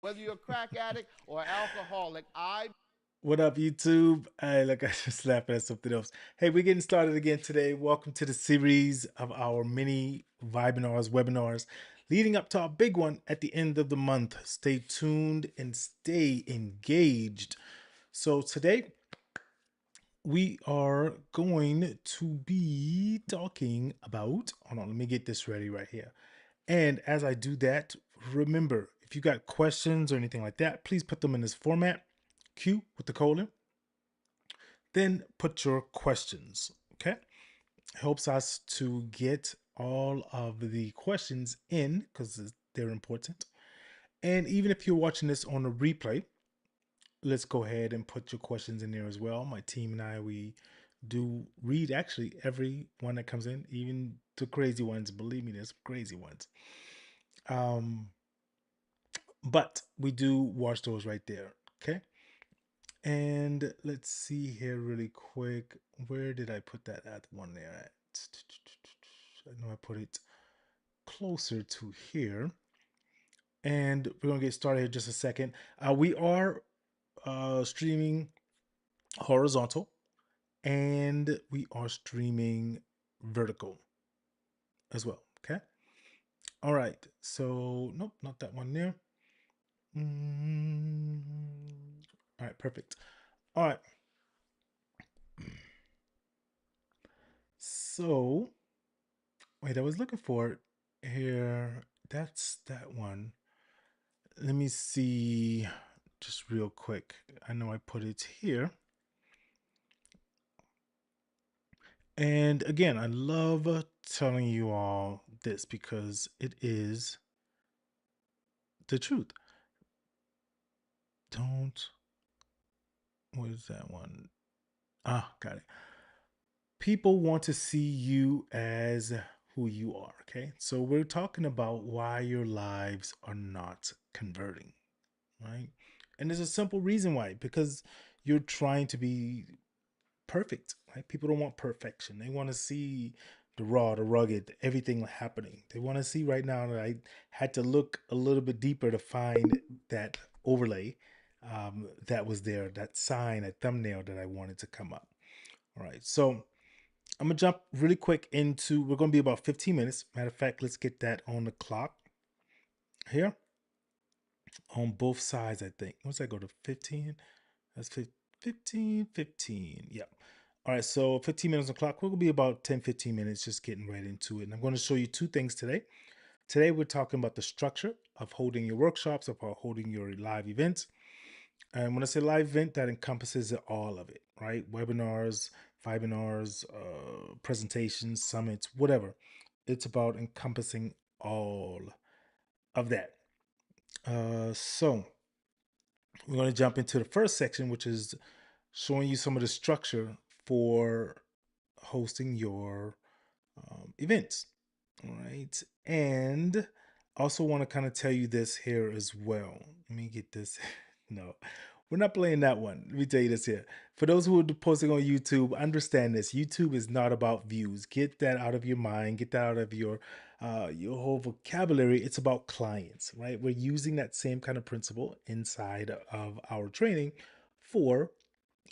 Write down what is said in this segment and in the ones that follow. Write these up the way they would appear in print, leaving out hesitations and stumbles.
Whether you're a crack addict or alcoholic, I What up, YouTube? Hey, look, I just laughing at something else. Hey, we're getting started again today. Welcome to the series of our mini webinars, leading up to our big one at the end of the month. Stay tuned and stay engaged. So today we are going to be talking about. Hold on, let me get this ready right here. And as I do that, remember if you got questions or anything like that, please put them in this format. Q with the colon, then put your questions. Okay, helps us to get all of the questions in because they're important. And even if you're watching this on a replay, let's go ahead and put your questions in there as well. My team and I, we do read actually every one that comes in, even the crazy ones. Believe me, there's crazy ones. Um, but we do watch those right there. Okay. And let's see here really quick. Where did I put that one there at? I know I put it closer to here. And we're going to get started here just a second. We are streaming horizontal and we are streaming vertical as well. Okay. All right. So, nope, not that one there. Mm, all right. Perfect. All right. So, wait, I was looking for it here. That's that one. Let me see just real quick. I know I put it here. And again, I love telling you all this because it is the truth. Don't, what is that one? Ah, got it. People want to see you as who you are. Okay. So we're talking about why your lives are not converting, right? And there's a simple reason why, because you're trying to be perfect, right? People don't want perfection. They want to see the raw, the rugged, everything happening. They want to see right now that I had to look a little bit deeper to find that overlay that was there, that sign, that thumbnail that I wanted to come up. All right. So I'm going to jump really quick into, we're going to be about 15 minutes. Matter of fact, let's get that on the clock here on both sides, I think. Once I go to 15, that's 15, 15. Yeah. All right. So 15 minutes on the clock. We're going to be about 10, 15 minutes just getting right into it. And I'm going to show you two things today. Today, we're talking about the structure of holding your workshops, of holding your live events. And when I say live event, that encompasses all of it, right? Webinars, Vibinars, presentations, summits, whatever. It's about encompassing all of that. So we're going to jump into the first section, which is showing you some of the structure for hosting your events. All right. And I also want to kind of tell you this here as well. Let me get this. No, we're not playing that one. Let me tell you this here. For those who are posting on YouTube, understand this. YouTube is not about views. Get that out of your mind. Get that out of your whole vocabulary. It's about clients, right? We're using that same kind of principle inside of our training for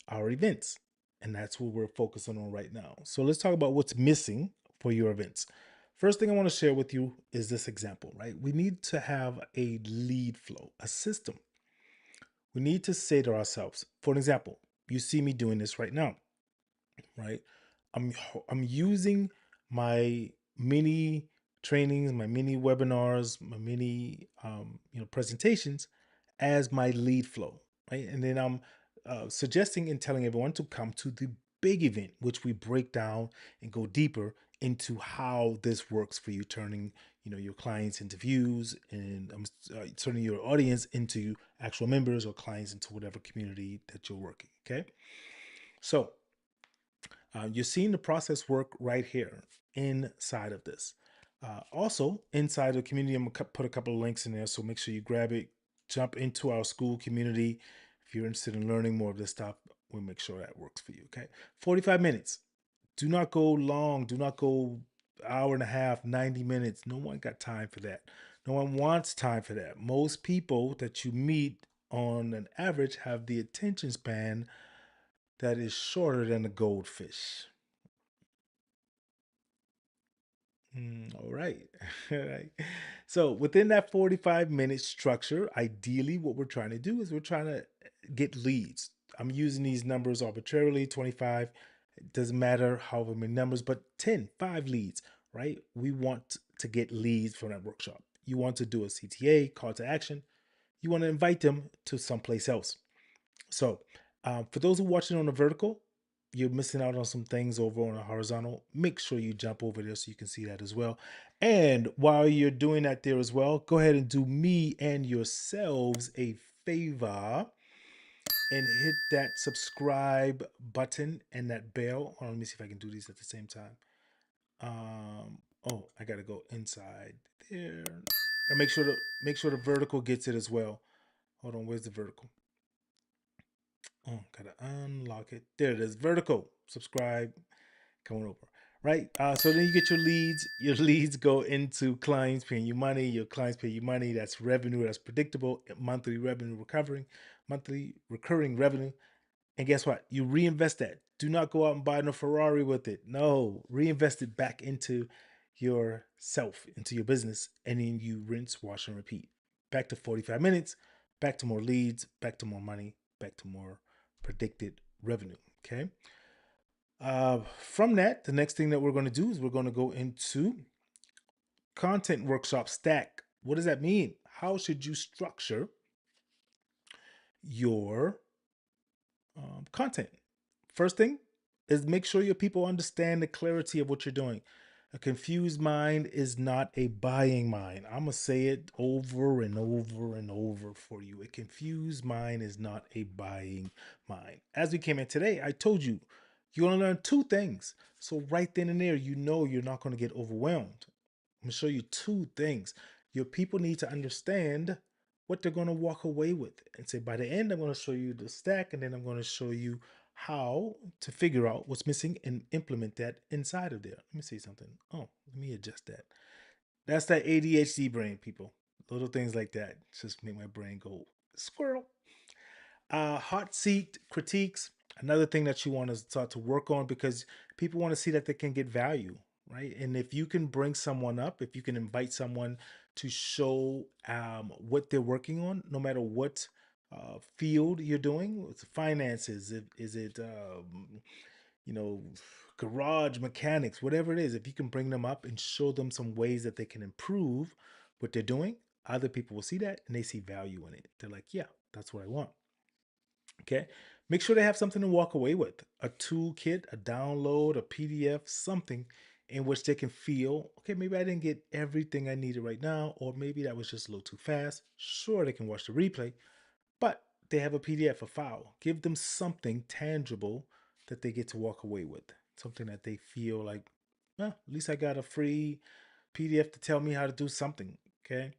our events. And that's what we're focusing on right now. So let's talk about what's missing for your events. First thing I want to share with you is this example, right? We need to have a lead flow, a system. We need to say to ourselves, for an example, you see me doing this right now, right? I'm I'm using my mini trainings, my mini webinars, my mini presentations as my lead flow, right? And then I'm suggesting and telling everyone to come to the big event, which we break down and go deeper into how this works for you, turning your clients into views and turning your audience into actual members or clients into whatever community that you're working. Okay, so you're seeing the process work right here inside of this. Also, inside the community, I'm going to put a couple of links in there. So make sure you grab it, jump into our school community. If you're interested in learning more of this stuff, we'll make sure that works for you. Okay. 45 minutes. Do not go long. Do not go hour and a half, 90 minutes. No one got time for that. No one wants time for that. Most people that you meet on an average have the attention span that is shorter than a goldfish. All right. All right. So within that 45-minute structure, ideally what we're trying to do is we're trying to get leads. I'm using these numbers arbitrarily, 25. It doesn't matter however many numbers, but 10, 5 leads, right? We want to get leads from that workshop. You want to do a CTA, call to action. You want to invite them to someplace else. So, for those who are watching on the vertical, you're missing out on some things over on the horizontal. Make sure you jump over there so you can see that as well. And while you're doing that there as well, go ahead and do me and yourselves a favor and hit that subscribe button and that bell. Hold on, let me see if I can do these at the same time. Oh, I gotta go inside there. And make sure the vertical gets it as well. Hold on, where's the vertical? Oh, gotta unlock it. There it is. Vertical. Subscribe. Come on over. Right. So then you get your leads. Your leads go into clients paying you money. Your clients pay you money. That's revenue. That's predictable. Monthly revenue recovering. Monthly recurring revenue. And guess what? You reinvest that. Do not go out and buy no Ferrari with it. No, reinvest it back into yourself, into your business, and then you rinse, wash, and repeat. Back to 45 minutes, back to more leads, back to more money, back to more predicted revenue. Okay. From that, the next thing that we're going to do is we're going to go into content workshop stack. What does that mean? How should you structure your content? First thing is make sure your people understand the clarity of what you're doing. A confused mind is not a buying mind. I'm going to say it over and over and over for you. A confused mind is not a buying mind. As we came in today, I told you, you're going to learn 2 things. So right then and there, you know you're not going to get overwhelmed. I'm going to show you 2 things. Your people need to understand what they're going to walk away with and say, by the end, I'm going to show you the stack, and then I'm going to show you how to figure out what's missing and implement that inside of there. Let me see something. Oh, let me adjust that. That's that ADHD brain, people. Little things like that just make my brain go squirrel. Hot seat critiques, another thing that you want to start to work on, because people want to see that they can get value, right? And if you can bring someone up, if you can invite someone to show what they're working on, no matter what field you're doing, it's finances, is it you know, garage mechanics, whatever it is, if you can bring them up and show them some ways that they can improve what they're doing, other people will see that and they see value in it. They're like, yeah, that's what I want. Okay. Make sure they have something to walk away with, a toolkit, a download, a PDF, something in which they can feel, okay, maybe I didn't get everything I needed right now, or maybe that was just a little too fast. Sure, they can watch the replay, but they have a PDF, a file. Give them something tangible that they get to walk away with, something that they feel like, well, at least I got a free PDF to tell me how to do something. Okay.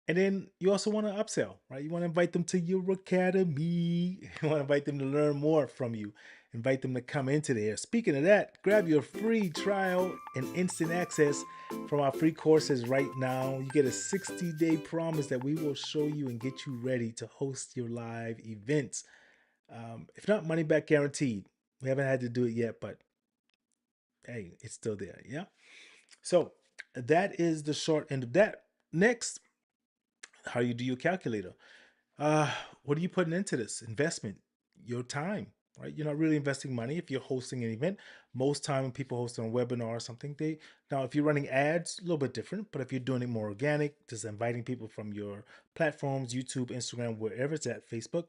And then you also want to upsell, right? You want to invite them to your academy. You want to invite them to learn more from you. Invite them to come into there. Speaking of that, grab your free trial and instant access from our free courses right now. You get a 60-day promise that we will show you and get you ready to host your live events. If not, money back guaranteed. We haven't had to do it yet, but hey, it's still there. Yeah. So that is the short end of that. Next, how you do your calculator. uh what are you putting into this investment? Your time, right? You're not really investing money if you're hosting an event. Most time when people host on a webinar or something, they, now if you're running ads, a little bit different, but if you're doing it more organic, just inviting people from your platforms, YouTube, Instagram, wherever it's at, Facebook,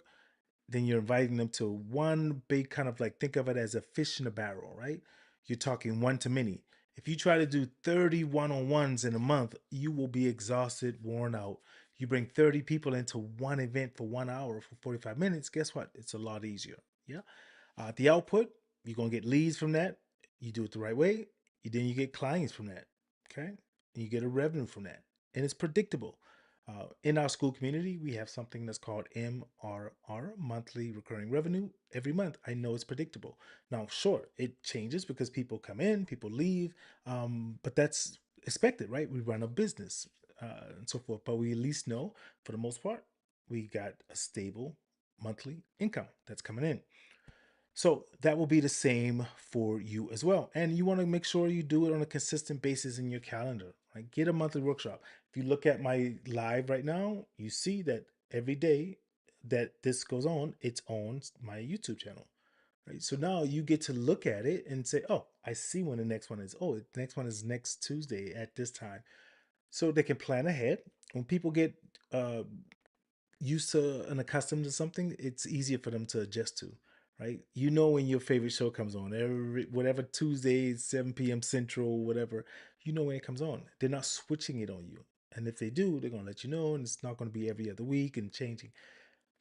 then you're inviting them to one big kind of like, think of it as a fish in a barrel, right? You're talking one to many. If you try to do 30 one-on-ones in a month, you will be exhausted, worn out. You bring 30 people into one event for 1 hour for 45 minutes, guess what? It's a lot easier. Yeah. The output, you're going to get leads from that. You do it the right way, then you get clients from that. Okay. And you get a revenue from that. And it's predictable. In our school community, we have something that's called MRR, monthly recurring revenue. Every month, I know it's predictable. Now, sure, it changes because people come in, people leave, but that's expected, right? We run a business. and so forth. But we at least know, for the most part, we got a stable monthly income that's coming in. So that will be the same for you as well. And you want to make sure you do it on a consistent basis in your calendar. Right? Get a monthly workshop. If you look at my live right now, you see that every day that this goes on, it's on my YouTube channel. Right? So now you get to look at it and say, oh, I see when the next one is. Oh, the next one is next Tuesday at this time. So they can plan ahead. When people get uh, used to and accustomed to something, it's easier for them to adjust to, right? You know when your favorite show comes on, every whatever Tuesday, 7 p.m. Central, whatever, you know when it comes on. They're not switching it on you. And if they do, they're gonna let you know, and it's not gonna be every other week and changing.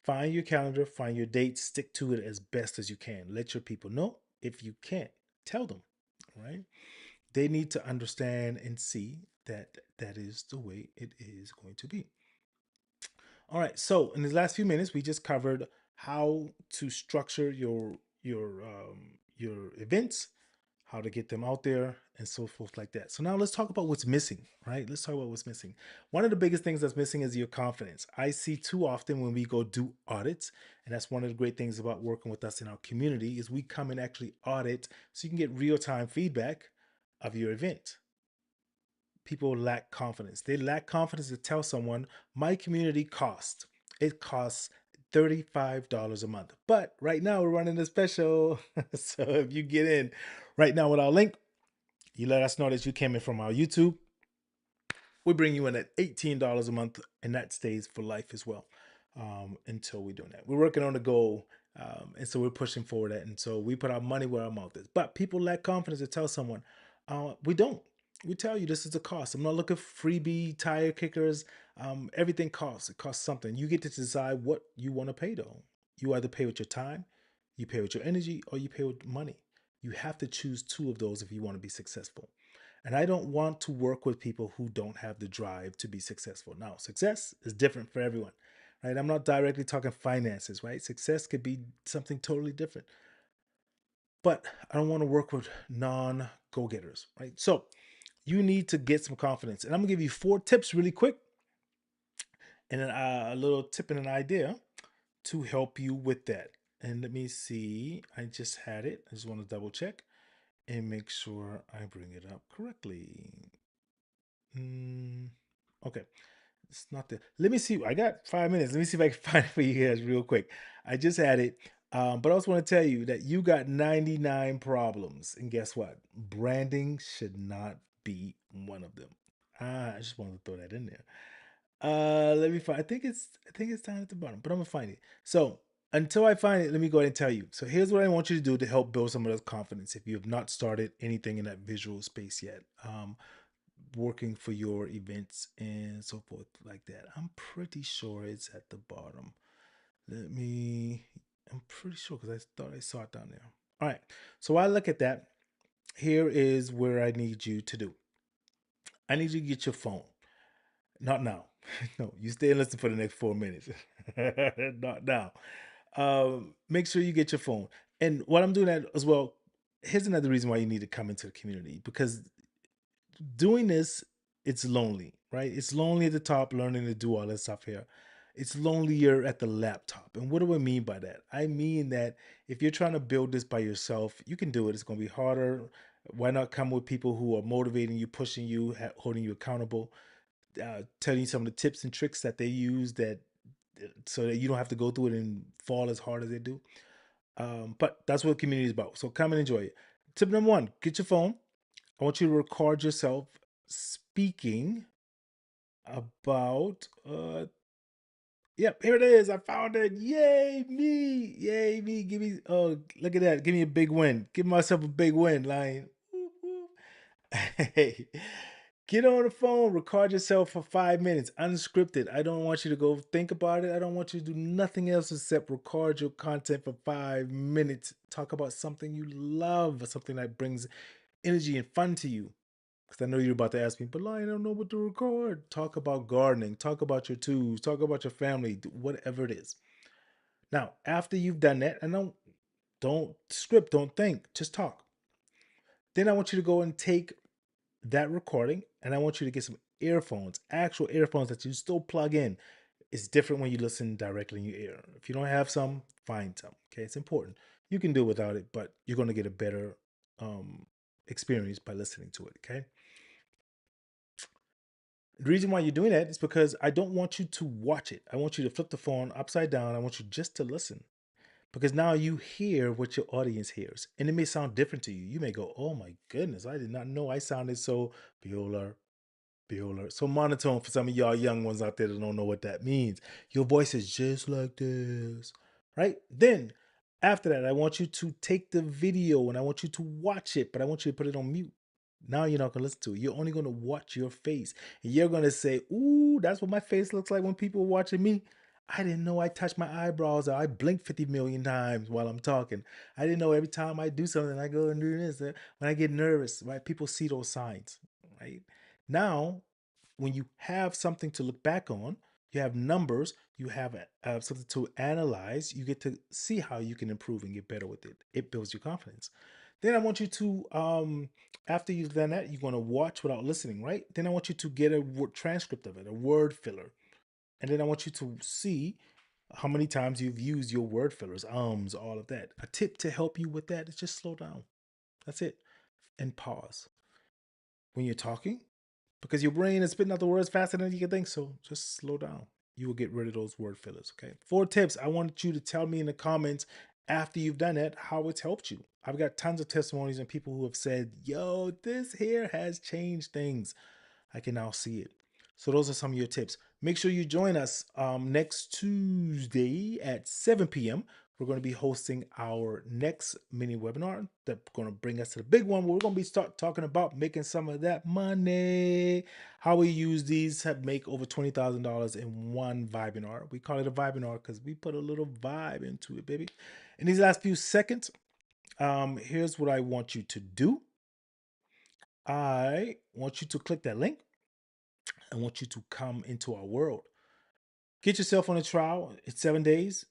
Find your calendar, find your dates, stick to it as best as you can. Let your people know. If you can't, tell them, right? They need to understand and see that that is the way it is going to be. All right. So in the last few minutes, we just covered how to structure your events, how to get them out there, and so forth like that. So now let's talk about what's missing, right? Let's talk about what's missing. One of the biggest things that's missing is your confidence. I see too often when we go do audits, and that's one of the great things about working with us in our community is we come and actually audit so you can get real-time feedback of your event. People lack confidence. They lack confidence to tell someone, my community costs. It costs $35 a month. But right now we're running a special. So if you get in right now with our link, you let us know that you came in from our YouTube. We bring you in at $18 a month, and that stays for life as well until we're doing that. We're working on the goal, and so we're pushing forward that. And so we put our money where our mouth is. But people lack confidence to tell someone, we don't. We tell you this is the cost. I'm not looking for freebie tire kickers. Everything costs. It costs something. You get to decide what you want to pay, though. You either pay with your time, you pay with your energy, or you pay with money. You have to choose two of those if you want to be successful. And I don't want to work with people who don't have the drive to be successful. Now, success is different for everyone, right? I'm not directly talking finances, right? Success could be something totally different. But I don't want to work with non go getters, right? So you need to get some confidence. And I'm going to give you 4 tips really quick and then a little tip and an idea to help you with that. And let me see. I just had it. I just want to double check and make sure I bring it up correctly. Okay. It's not there. Let me see. I got 5 minutes. Let me see if I can find it for you guys real quick. I just had it. But I also want to tell you that you got 99 problems. And guess what? Branding should not be one of them. I just wanted to throw that in there. Let me find. I think it's down at the bottom, but I'm gonna find it. So until I find it, let me go ahead and tell you. So here's what I want you to do to help build some of this confidence if you have not started anything in that visual space yet. Working for your events and so forth like that. I'm pretty sure it's at the bottom. I'm pretty sure because I thought I saw it down there. All right. So while I look at that, here is where I need you to do. I need you to get your phone. Not now. No, you stay and listen for the next 4 minutes. Not now. Make sure you get your phone. And what I'm doing that as well, here's another reason why you need to come into the community because doing this, it's lonely, right? It's lonely at the top, learning to do all that stuff here. It's lonelier at the laptop. And what do I mean by that? I mean that if you're trying to build this by yourself, you can do it. It's going to be harder. Why not come with people who are motivating you, pushing you, holding you accountable, telling you some of the tips and tricks that they use that so that you don't have to go through it and fall as hard as they do. But that's what community is about. So come and enjoy it. Tip number 1, get your phone. I want you to record yourself speaking about yep, here it is. I found it. Yay, me. Yay, me. Give me oh look at that. Give me a big win. Give myself a big win, Lion. Hey. Get on the phone, record yourself for 5 minutes, unscripted. I don't want you to go think about it. I don't want you to do nothing else except record your content for 5 minutes. Talk about something you love, something that brings energy and fun to you. Because I know you're about to ask me, but Lion, I don't know what to record. Talk about gardening, talk about your tools, talk about your family, whatever it is. Now, after you've done that, and don't script, don't think, just talk. Then I want you to go and take that recording and I want you to get some earphones, actual earphones that you still plug in. It's different when you listen directly in your ear. If you don't have some, find some. Okay, it's important. You can do without it, but you're going to get a better experience by listening to it. Okay. The reason why you're doing that is because I don't want you to watch it. I want you to flip the phone upside down. I want you just to listen because now you hear what your audience hears, and it may sound different to you. You may go, "Oh my goodness, I did not know I sounded so viola, viola, so monotone." For some of y'all young ones out there that don't know what that means, your voice is just like this, right? Then after that, I want you to take the video and I want you to watch it, but I want you to put it on mute. Now you're not gonna listen to it. You're only gonna watch your face, and you're gonna say, "Ooh, that's what my face looks like when people are watching me." I didn't know I touched my eyebrows or I blink 50 million times while I'm talking. I didn't know every time I do something, I go and do this. When I get nervous, right? People see those signs, right? Now, when you have something to look back on, you have numbers, you have something to analyze, you get to see how you can improve and get better with it. It builds your confidence. Then I want you to, after you've done that, you're going to watch without listening, right? Then I want you to get a transcript of it, a word filler. And then I want you to see how many times you've used your word fillers, all of that. A tip to help you with that is just slow down. That's it. And pause when you're talking because your brain is spitting out the words faster than you can think. So just slow down. You will get rid of those word fillers. Okay. 4 tips. I want you to tell me in the comments after you've done it how it's helped you. I've got tons of testimonies and people who have said, "Yo, this here has changed things. I can now see it." So those are some of your tips. Make sure you join us next Tuesday at 7 p.m. We're going to be hosting our next mini webinar that's going to bring us to the big one where we're going to be start talking about making some of that money, how we use these to make over $20,000 in one webinar. We call it a webinar because we put a little vibe into it, baby. In these last few seconds, here's what I want you to do. I want you to click that link. I want you to come into our world. Get yourself on a trial. It's 7 days.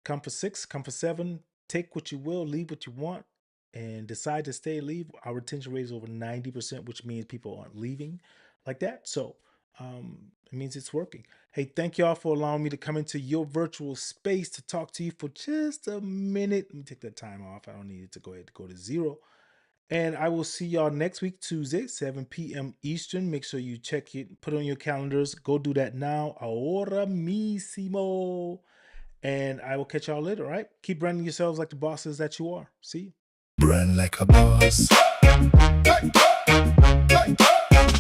Come for 6, come for 7. Take what you will, leave what you want, and decide to stay, leave. Our retention rate is over 90%, which means people aren't leaving like that. So it means it's working. Hey, thank y'all for allowing me to come into your virtual space to talk to you for just a minute. Let me take that time off. I don't need it to go ahead to go to 0. And I will see y'all next week, Tuesday, 7 p.m. Eastern. Make sure you check it, put it on your calendars. Go do that now. Ahora mismo. And I will catch y'all later, all right? Keep branding yourselves like the bosses that you are. See you. Brand like a boss.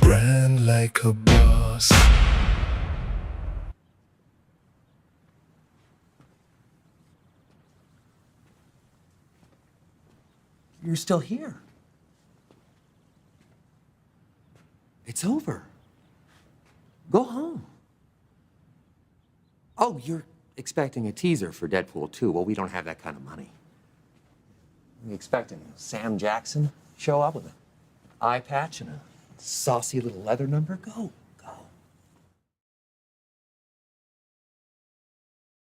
Brand like a boss. You're still here. It's over. Go home. Oh, you're expecting a teaser for Deadpool 2. Well, we don't have that kind of money. We're expecting Sam Jackson show up with an eye patch and a saucy little leather number. Go.